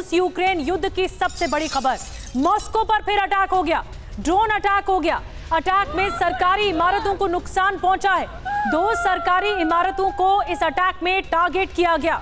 रूस यूक्रेन युद्ध की सबसे बड़ी खबर, मॉस्को पर फिर अटैक हो गया। ड्रोन अटैक हो गया। अटैक में सरकारी इमारतों को नुकसान पहुंचा है। 2 सरकारी इमारतों को इस अटैक में टारगेट किया गया।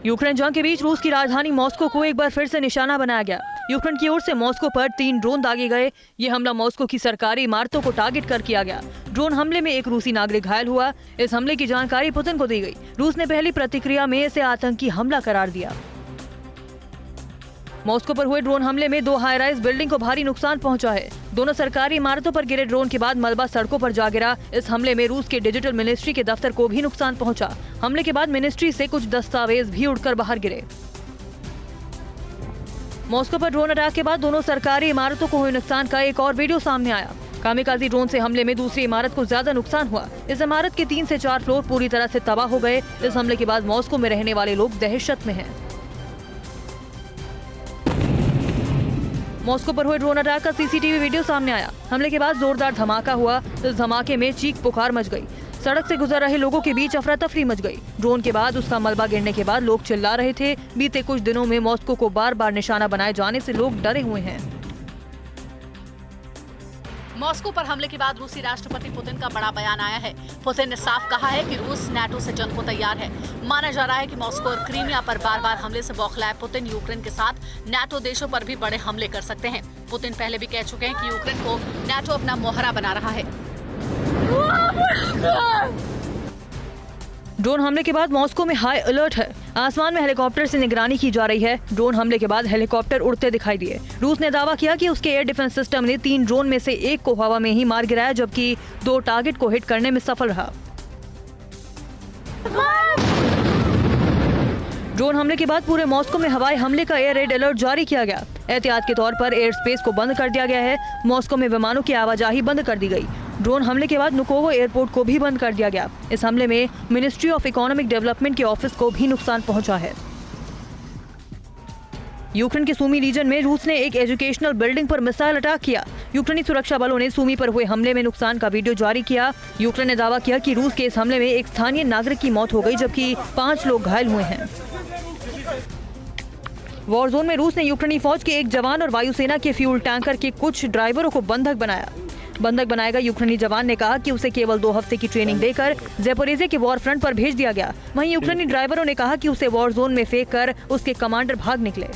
यूक्रेन जंग के बीच रूस की राजधानी मॉस्को को एक बार फिर से निशाना बनाया गया। यूक्रेन की ओर से मॉस्को पर 3 ड्रोन दागे गए। ये हमला मॉस्को की सरकारी इमारतों को टारगेट कर किया गया। ड्रोन हमले में एक रूसी नागरिक घायल हुआ। इस हमले की जानकारी पुतिन को दी गई। रूस ने पहली प्रतिक्रिया में इसे आतंकी हमला करार दिया। मॉस्को पर हुए ड्रोन हमले में 2 हाई राइज बिल्डिंग को भारी नुकसान पहुंचा है। दोनों सरकारी इमारतों पर गिरे ड्रोन के बाद मलबा सड़कों पर जा गिरा। इस हमले में रूस के डिजिटल मिनिस्ट्री के दफ्तर को भी नुकसान पहुंचा। हमले के बाद मिनिस्ट्री से कुछ दस्तावेज भी उड़कर बाहर गिरे। मॉस्को पर ड्रोन अटैक के बाद दोनों सरकारी इमारतों को हुए नुकसान का एक और वीडियो सामने आया। कामिकाजी ड्रोन से हमले में दूसरी इमारत को ज्यादा नुकसान हुआ। इस इमारत के 3 से 4 फ्लोर पूरी तरह से तबाह हो गए। इस हमले के बाद मॉस्को में रहने वाले लोग दहशत में हैं। मॉस्को पर हुए ड्रोन अटैक का सीसीटीवी वीडियो सामने आया। हमले के बाद जोरदार धमाका हुआ। इस धमाके में चीख पुकार मच गई। सड़क से गुजर रहे लोगों के बीच अफरा तफरी मच गई। ड्रोन के बाद उसका मलबा गिरने के बाद लोग चिल्ला रहे थे। बीते कुछ दिनों में मॉस्को को बार बार निशाना बनाए जाने से लोग डरे हुए हैं। मॉस्को पर हमले के बाद रूसी राष्ट्रपति पुतिन का बड़ा बयान आया है। पुतिन ने साफ कहा है कि रूस नाटो से जंग को तैयार है। माना जा रहा है कि मॉस्को और क्रीमिया पर बार-बार हमले से बौखलाए पुतिन यूक्रेन के साथ नाटो देशों पर भी बड़े हमले कर सकते हैं। पुतिन पहले भी कह चुके हैं कि यूक्रेन को नाटो अपना मोहरा बना रहा है। ड्रोन हमले के बाद मॉस्को में हाई अलर्ट है। आसमान में हेलीकॉप्टर से निगरानी की जा रही है। ड्रोन हमले के बाद हेलीकॉप्टर उड़ते दिखाई दिए। रूस ने दावा किया कि उसके एयर डिफेंस सिस्टम ने 3 ड्रोन में से 1 को हवा में ही मार गिराया, जबकि 2 टारगेट को हिट करने में सफल रहा। ड्रोन हमले के बाद पूरे मॉस्को में हवाई हमले का एयर रेड अलर्ट जारी किया गया। एहतियात के तौर पर एयर स्पेस को बंद कर दिया गया है। मॉस्को में विमानों की आवाजाही बंद कर दी गई। ड्रोन हमले के बाद नुकोवो एयरपोर्ट को भी बंद कर दिया गया। इस हमले में मिनिस्ट्री ऑफ इकोनॉमिक डेवलपमेंट के ऑफिस को भी नुकसान पहुंचा है। यूक्रेन के सूमी रीजन में रूस ने एक एजुकेशनल बिल्डिंग पर मिसाइल अटैक किया। यूक्रेनी सुरक्षा बलों ने सूमी पर हुए हमले में नुकसान का वीडियो जारी किया। यूक्रेन ने दावा किया कि रूस के इस हमले में एक स्थानीय नागरिक की मौत हो गई, जबकि 5 लोग घायल हुए हैं। वॉर जोन में रूस ने यूक्रेनी फौज के एक जवान और वायुसेना के फ्यूल टैंकर के कुछ ड्राइवरों को बंधक बनाया। बंधक बनाए गए यूक्रेनी जवान ने कहा कि उसे केवल 2 हफ्ते की ट्रेनिंग देकर ज़ेपोरिज़िया के वॉर फ्रंट पर भेज दिया गया। वहीं यूक्रेनी ड्राइवरों ने कहा कि उसे वॉर जोन में फेंक कर उसके कमांडर भाग निकले।